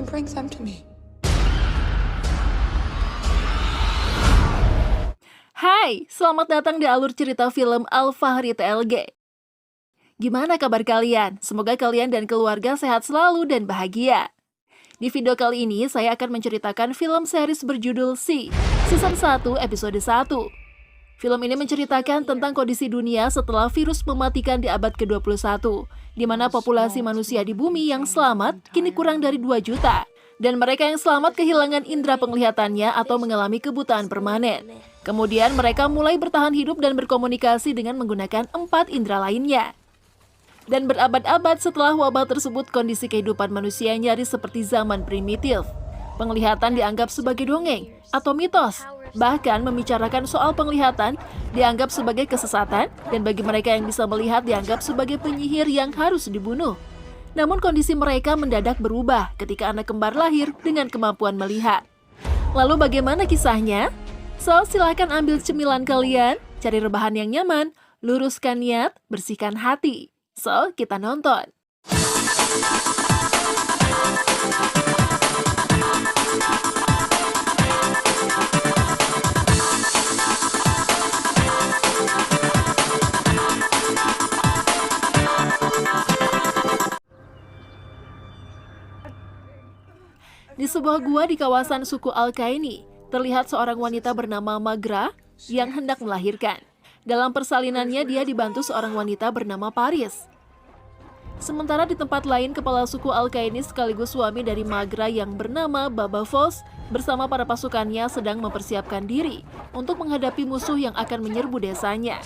bring them to me. Hai, selamat datang di alur cerita film Al-Fahri TLG. Gimana kabar kalian? Semoga kalian dan keluarga sehat selalu dan bahagia. Di video kali ini, saya akan menceritakan film series berjudul Si, Season 1, Episode 1. Film ini menceritakan tentang kondisi dunia setelah virus mematikan di abad ke-21, di mana populasi manusia di bumi yang selamat kini kurang dari 2 juta. Dan mereka yang selamat kehilangan indera penglihatannya atau mengalami kebutaan permanen. Kemudian mereka mulai bertahan hidup dan berkomunikasi dengan menggunakan 4 indera lainnya. Dan berabad-abad setelah wabah tersebut, kondisi kehidupan manusia nyaris seperti zaman primitif. Penglihatan dianggap sebagai dongeng atau mitos. Bahkan membicarakan soal penglihatan dianggap sebagai kesesatan, dan bagi mereka yang bisa melihat dianggap sebagai penyihir yang harus dibunuh. Namun kondisi mereka mendadak berubah ketika anak kembar lahir dengan kemampuan melihat. Lalu bagaimana kisahnya? So, silakan ambil cemilan kalian, cari rebahan yang nyaman, luruskan niat, bersihkan hati. So, kita nonton. Di sebuah gua di kawasan suku Al-Kaini, terlihat seorang wanita bernama Magra yang hendak melahirkan. Dalam persalinannya, dia dibantu seorang wanita bernama Paris. Sementara di tempat lain, kepala suku Al-Kaini sekaligus suami dari Magra yang bernama Baba Foss bersama para pasukannya sedang mempersiapkan diri untuk menghadapi musuh yang akan menyerbu desanya.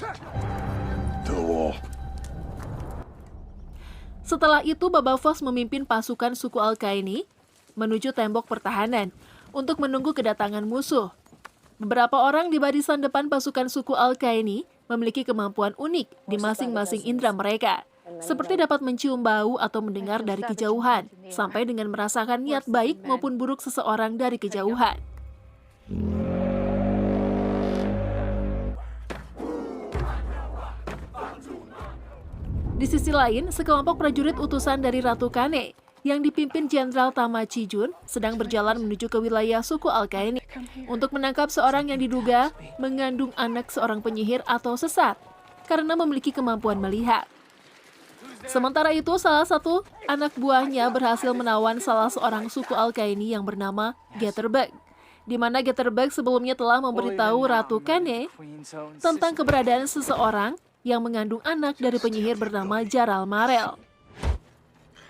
Setelah itu, Baba Foss memimpin pasukan suku Al-Kaini menuju tembok pertahanan untuk menunggu kedatangan musuh. Beberapa orang di barisan depan pasukan suku Al-Kaini memiliki kemampuan unik di masing-masing indera mereka, seperti dapat mencium bau atau mendengar dari kejauhan, sampai dengan merasakan niat baik maupun buruk seseorang dari kejauhan. Di sisi lain, sekelompok prajurit utusan dari Ratu Kane yang dipimpin Jenderal Tama Chijun sedang berjalan menuju ke wilayah suku Al-Kaini untuk menangkap seorang yang diduga mengandung anak seorang penyihir atau sesat karena memiliki kemampuan melihat. Sementara itu, salah satu anak buahnya berhasil menawan salah seorang suku Al-Kaini yang bernama Getterbug, di mana Getterbug sebelumnya telah memberitahu Ratu Kane tentang keberadaan seseorang yang mengandung anak dari penyihir bernama Jaral Marel.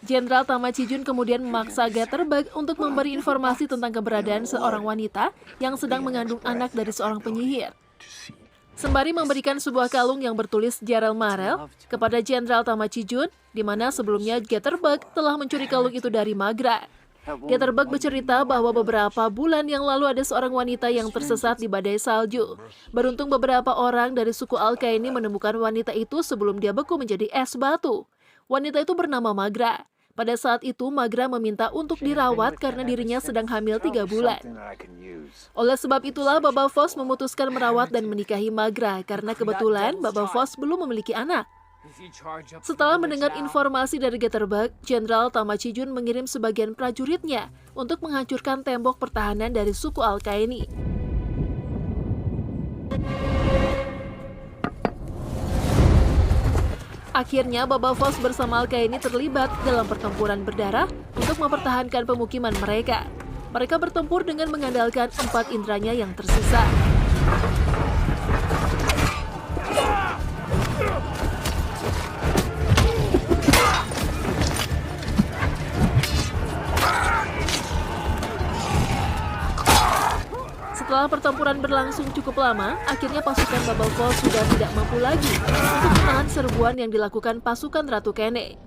Jenderal Tama Chijun kemudian memaksa Getterbug untuk memberi informasi tentang keberadaan seorang wanita yang sedang mengandung anak dari seorang penyihir. Sembari memberikan sebuah kalung yang bertulis Jaral Marel kepada Jenderal Tama Chijun, di mana sebelumnya Getterbug telah mencuri kalung itu dari Magra. Getterbug bercerita bahwa beberapa bulan yang lalu ada seorang wanita yang tersesat di badai salju. Beruntung beberapa orang dari suku Al-Kaini menemukan wanita itu sebelum dia beku menjadi es batu. Wanita itu bernama Magra. Pada saat itu, Magra meminta untuk dirawat karena dirinya sedang hamil 3 bulan. Oleh sebab itulah, Baba Foss memutuskan merawat dan menikahi Magra karena kebetulan Baba Foss belum memiliki anak. Setelah mendengar informasi dari Getterbug, Jenderal Tama Chijun mengirim sebagian prajuritnya untuk menghancurkan tembok pertahanan dari suku Al-Kaini. Akhirnya, Baba Foss bersama Al-Kaini terlibat dalam pertempuran berdarah untuk mempertahankan pemukiman mereka. Mereka bertempur dengan mengandalkan 4 inderanya yang tersisa. Setelah pertempuran berlangsung cukup lama, akhirnya pasukan Baba Foss sudah tidak mampu lagi untuk menahan serbuan yang dilakukan pasukan Ratu Kane.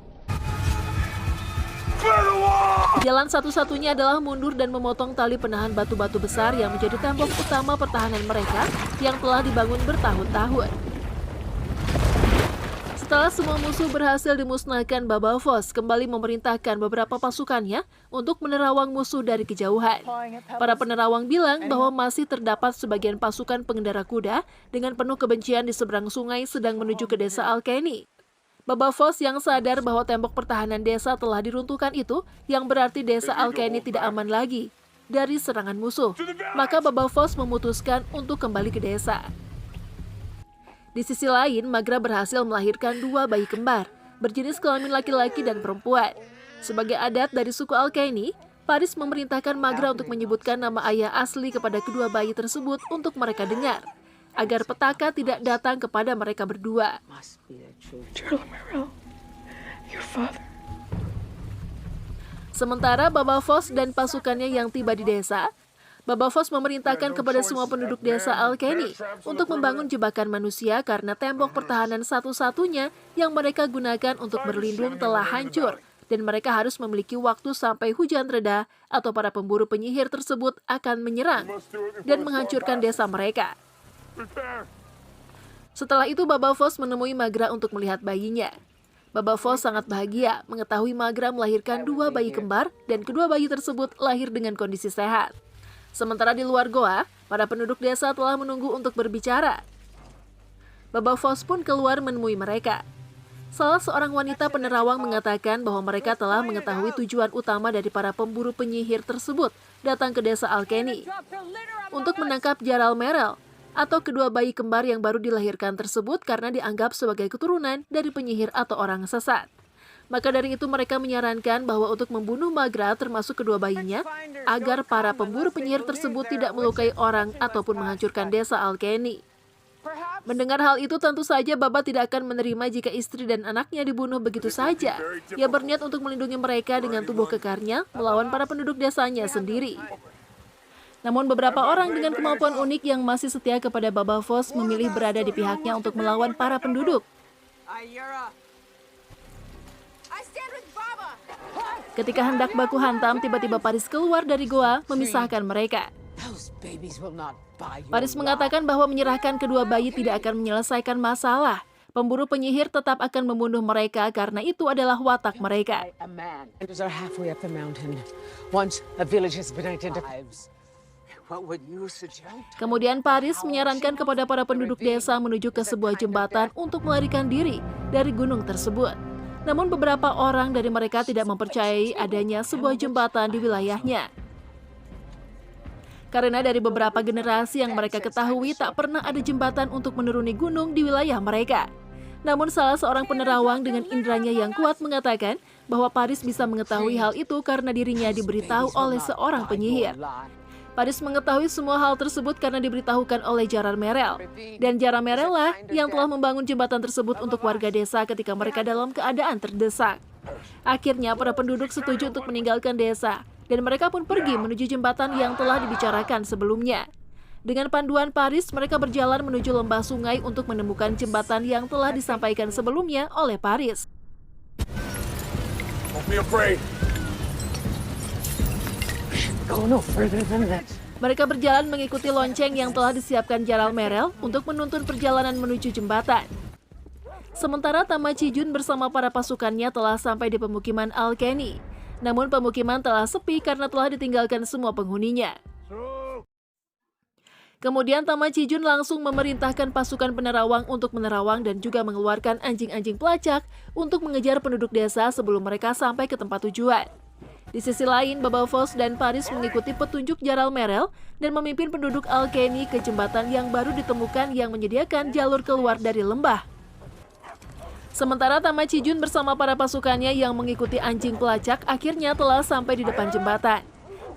Jalan satu-satunya adalah mundur dan memotong tali penahan batu-batu besar yang menjadi tembok utama pertahanan mereka yang telah dibangun bertahun-tahun. Setelah semua musuh berhasil dimusnahkan, Baba Foss kembali memerintahkan beberapa pasukannya untuk menerawang musuh dari kejauhan. Para penerawang bilang bahwa masih terdapat sebagian pasukan pengendara kuda dengan penuh kebencian di seberang sungai sedang menuju ke desa Al-Kaini. Baba Voss yang sadar bahwa tembok pertahanan desa telah diruntuhkan itu, yang berarti desa Al-Qaini tidak aman lagi dari serangan musuh. Maka Baba Voss memutuskan untuk kembali ke desa. Di sisi lain, Magra berhasil melahirkan 2 bayi kembar, berjenis kelamin laki-laki dan perempuan. Sebagai adat dari suku Al-Qaini, Paris memerintahkan Magra untuk menyebutkan nama ayah asli kepada kedua bayi tersebut untuk mereka dengar, agar petaka tidak datang kepada mereka berdua. Sementara Baba Voss dan pasukannya yang tiba di desa, Baba Voss memerintahkan kepada semua penduduk desa Al-Qaini untuk membangun jebakan manusia karena tembok pertahanan satu-satunya yang mereka gunakan untuk berlindung telah hancur dan mereka harus memiliki waktu sampai hujan reda atau para pemburu penyihir tersebut akan menyerang dan menghancurkan desa mereka. Setelah itu Baba Voss menemui Magra untuk melihat bayinya. Baba Voss sangat bahagia mengetahui Magra melahirkan 2 bayi kembar dan kedua bayi tersebut lahir dengan kondisi sehat. Sementara di luar goa, para penduduk desa telah menunggu untuk berbicara. Baba Voss pun keluar menemui mereka. Salah seorang wanita penerawang mengatakan bahwa mereka telah mengetahui tujuan utama dari para pemburu penyihir tersebut datang ke desa Al-Qaini untuk menangkap Jaral Merel atau kedua bayi kembar yang baru dilahirkan tersebut karena dianggap sebagai keturunan dari penyihir atau orang sesat. Maka dari itu mereka menyarankan bahwa untuk membunuh Magra termasuk kedua bayinya agar para pemburu penyihir tersebut tidak melukai orang ataupun menghancurkan desa Al-Qaini. Mendengar hal itu tentu saja Baba tidak akan menerima jika istri dan anaknya dibunuh begitu saja. Ia berniat untuk melindungi mereka dengan tubuh kekarnya melawan para penduduk desanya sendiri. Namun beberapa orang dengan kemampuan unik yang masih setia kepada Baba Voss memilih berada di pihaknya untuk melawan para penduduk. Ketika hendak baku hantam, tiba-tiba Paris keluar dari goa memisahkan mereka. Paris mengatakan bahwa menyerahkan kedua bayi tidak akan menyelesaikan masalah. Pemburu penyihir tetap akan membunuh mereka karena itu adalah watak mereka. Kemudian Paris menyarankan kepada para penduduk desa menuju ke sebuah jembatan untuk melarikan diri dari gunung tersebut. Namun beberapa orang dari mereka tidak mempercayai adanya sebuah jembatan di wilayahnya. Karena dari beberapa generasi yang mereka ketahui tak pernah ada jembatan untuk menuruni gunung di wilayah mereka. Namun salah seorang penerawang dengan indranya yang kuat mengatakan bahwa Paris bisa mengetahui hal itu karena dirinya diberitahu oleh seorang penyihir. Paris mengetahui semua hal tersebut karena diberitahukan oleh Jaral Merel. Dan Jaral Merel lah yang telah membangun jembatan tersebut untuk warga desa ketika mereka dalam keadaan terdesak. Akhirnya para penduduk setuju untuk meninggalkan desa. Dan mereka pun pergi menuju jembatan yang telah dibicarakan sebelumnya. Dengan panduan Paris, mereka berjalan menuju lembah sungai untuk menemukan jembatan yang telah disampaikan sebelumnya oleh Paris. Mereka berjalan mengikuti lonceng yang telah disiapkan Jaral Merel untuk menuntun perjalanan menuju jembatan. Sementara Tamaci Jun bersama para pasukannya telah sampai di pemukiman Al-Qaini. Namun pemukiman telah sepi karena telah ditinggalkan semua penghuninya. Kemudian Tamaci Jun langsung memerintahkan pasukan penerawang untuk menerawang dan juga mengeluarkan anjing-anjing pelacak untuk mengejar penduduk desa sebelum mereka sampai ke tempat tujuan. Di sisi lain, Baba Voss dan Paris mengikuti petunjuk Jaral Merel dan memimpin penduduk Al-Qaini ke jembatan yang baru ditemukan yang menyediakan jalur keluar dari lembah. Sementara Tamaci Jun bersama para pasukannya yang mengikuti anjing pelacak akhirnya telah sampai di depan jembatan.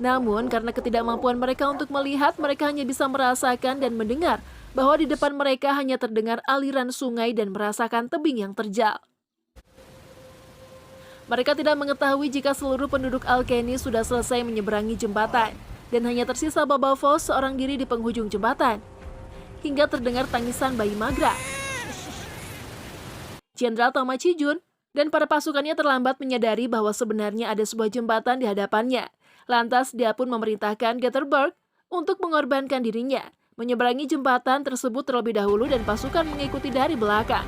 Namun karena ketidakmampuan mereka untuk melihat, mereka hanya bisa merasakan dan mendengar bahwa di depan mereka hanya terdengar aliran sungai dan merasakan tebing yang terjal. Mereka tidak mengetahui jika seluruh penduduk Al-Qaini sudah selesai menyeberangi jembatan dan hanya tersisa Baba Voss seorang diri di penghujung jembatan. Hingga terdengar tangisan bayi Magra. Jenderal Tamaci Jun dan para pasukannya terlambat menyadari bahwa sebenarnya ada sebuah jembatan di hadapannya. Lantas dia pun memerintahkan Gettysburg untuk mengorbankan dirinya, menyeberangi jembatan tersebut terlebih dahulu dan pasukan mengikuti dari belakang.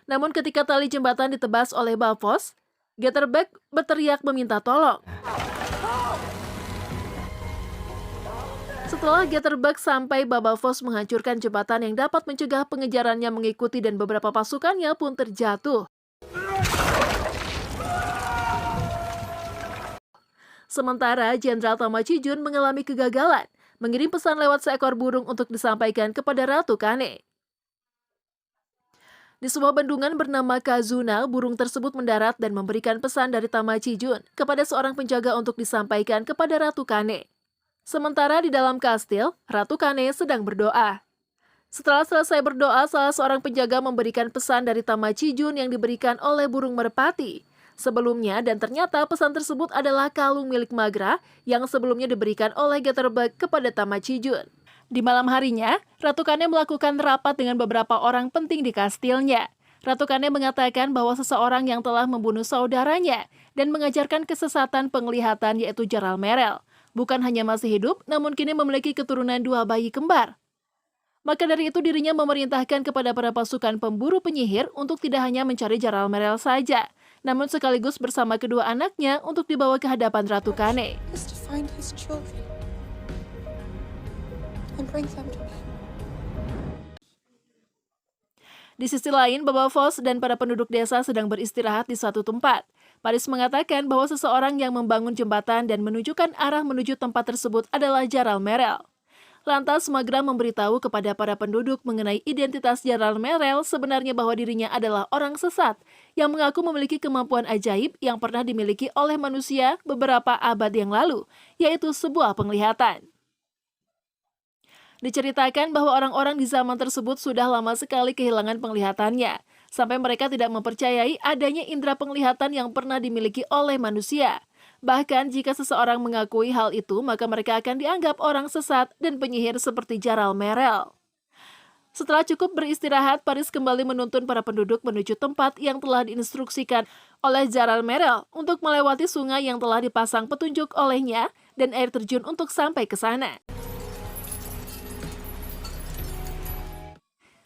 Namun ketika tali jembatan ditebas oleh Baba Voss, Gettysburg berteriak meminta tolong. Setelah Jitterbug sampai, Baba Voss menghancurkan jembatan yang dapat mencegah pengejarannya mengikuti dan beberapa pasukannya pun terjatuh. Sementara Jenderal Tama Chijun mengalami kegagalan, mengirim pesan lewat seekor burung untuk disampaikan kepada Ratu Kane. Di sebuah bendungan bernama Kazuna, burung tersebut mendarat dan memberikan pesan dari Tama Chijun kepada seorang penjaga untuk disampaikan kepada Ratu Kane. Sementara di dalam kastil, Ratu Kane sedang berdoa. Setelah selesai berdoa, salah seorang penjaga memberikan pesan dari Tama Chijun yang diberikan oleh burung merpati sebelumnya, dan ternyata pesan tersebut adalah kalung milik Magra yang sebelumnya diberikan oleh Jitterbug kepada Tama Chijun. Di malam harinya, Ratu Kane melakukan rapat dengan beberapa orang penting di kastilnya. Ratu Kane mengatakan bahwa seseorang yang telah membunuh saudaranya dan mengajarkan kesesatan penglihatan, yaitu Jaral Merel, bukan hanya masih hidup, namun kini memiliki keturunan 2 bayi kembar. Maka dari itu dirinya memerintahkan kepada para pasukan pemburu penyihir untuk tidak hanya mencari Jaral Merel saja, namun sekaligus bersama kedua anaknya untuk dibawa ke hadapan Ratu Kane. Di sisi lain, Baba Voss dan para penduduk desa sedang beristirahat di suatu tempat. Paris mengatakan bahwa seseorang yang membangun jembatan dan menunjukkan arah menuju tempat tersebut adalah Jaral Merel. Lantas Magra memberitahu kepada para penduduk mengenai identitas Jaral Merel, sebenarnya bahwa dirinya adalah orang sesat yang mengaku memiliki kemampuan ajaib yang pernah dimiliki oleh manusia beberapa abad yang lalu, yaitu sebuah penglihatan. Diceritakan bahwa orang-orang di zaman tersebut sudah lama sekali kehilangan penglihatannya, sampai mereka tidak mempercayai adanya indera penglihatan yang pernah dimiliki oleh manusia. Bahkan jika seseorang mengakui hal itu, maka mereka akan dianggap orang sesat dan penyihir seperti Jaral Merel. Setelah cukup beristirahat, Paris kembali menuntun para penduduk menuju tempat yang telah diinstruksikan oleh Jaral Merel untuk melewati sungai yang telah dipasang petunjuk olehnya dan air terjun untuk sampai ke sana.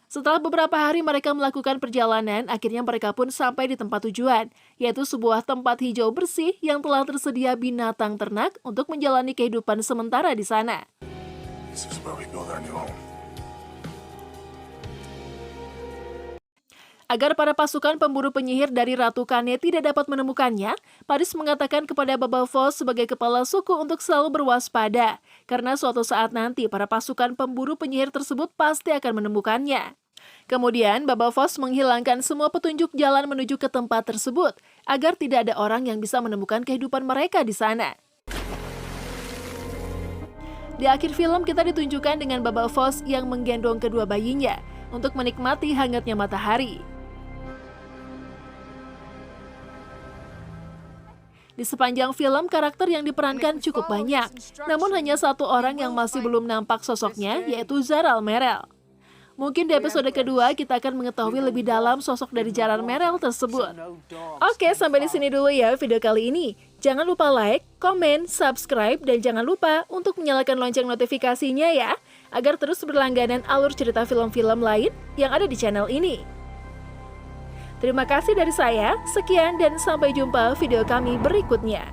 Setelah beberapa hari mereka melakukan perjalanan, akhirnya mereka pun sampai di tempat tujuan, yaitu sebuah tempat hijau bersih yang telah tersedia binatang ternak untuk menjalani kehidupan sementara di sana. Agar para pasukan pemburu penyihir dari Ratu Kane tidak dapat menemukannya, Paris mengatakan kepada Baba Voss sebagai kepala suku untuk selalu berwaspada, karena suatu saat nanti para pasukan pemburu penyihir tersebut pasti akan menemukannya. Kemudian, Baba Voss menghilangkan semua petunjuk jalan menuju ke tempat tersebut, agar tidak ada orang yang bisa menemukan kehidupan mereka di sana. Di akhir film, kita ditunjukkan dengan Baba Voss yang menggendong kedua bayinya untuk menikmati hangatnya matahari. Di sepanjang film, karakter yang diperankan cukup banyak, namun hanya satu orang yang masih belum nampak sosoknya, yaitu Jaral Merel. Mungkin di episode kedua kita akan mengetahui lebih dalam sosok dari Jaral Merel tersebut. Oke, sampai di sini dulu ya video kali ini. Jangan lupa like, komen, subscribe, dan jangan lupa untuk menyalakan lonceng notifikasinya ya, agar terus berlangganan alur cerita film-film lain yang ada di channel ini. Terima kasih dari saya, sekian dan sampai jumpa video kami berikutnya.